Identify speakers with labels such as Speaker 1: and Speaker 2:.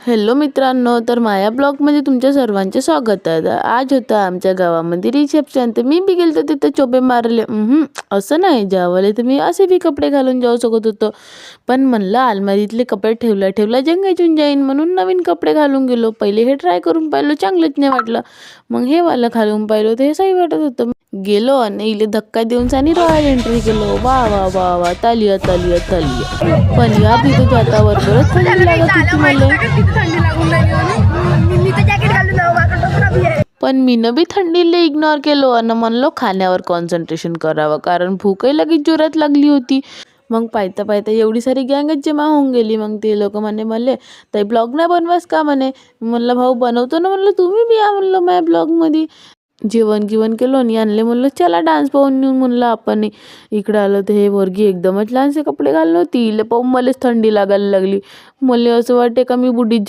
Speaker 1: Hello मित्रांनो, तर माया ब्लॉगमध्ये तुमच्या सर्वांचे स्वागत आहे. आज होतं आमच्या गावामध्ये रिसेप्शन, तर मी बी गेलतो तिथं चोपे मारले. असं नाही, ज्यावेळेला तर मी असे बी कपडे घालून जाऊ शकत होतो, पण म्हणलं अलमारीतले कपडे ठेवला जंगायचून जाईन म्हणून नवीन कपडे घालून गेलो. पहिले हे ट्राय करून पाहिलं, चांगलंच नाही वाटलं. मग हे वाला घालून पाहिलं, तर हे सही वाटत होतं. गेलो आणि इले धक्का देऊन सानी रॉयल एंट्री केलो. वा वा वा वा, तालिया तालिया तालिया. पण या तिथे जाता बरोबरच थंडी लागत होती मला. पण मीनं बी थंडीला इग्नोर केलो आणि म्हणलो खाण्यावर कॉन्सन्ट्रेशन करावं, कारण भूकही लगेच जोरात लागली होती. मग पाहता पाहता एवढी सारी गँगच जमा होऊन गेली. मग ते लोक म्हणले ताई ब्लॉग नाही बनवास का म्हणे. म्हणलं भाऊ बनवतो ना, म्हणलं तुम्ही बी या म्हणलं माझ्या ब्लॉगमध्ये. जेवण केलं आणि आणले. म्हणलं चला डान्स पाहून नेऊन म्हणलं आपण. इकडं आलं तर हे वर्गी एकदमच लहानसे कपडे घालून होती. इले पाहून मलाच थंडी लागायला लागली. मला असं वाटते का मी बुढी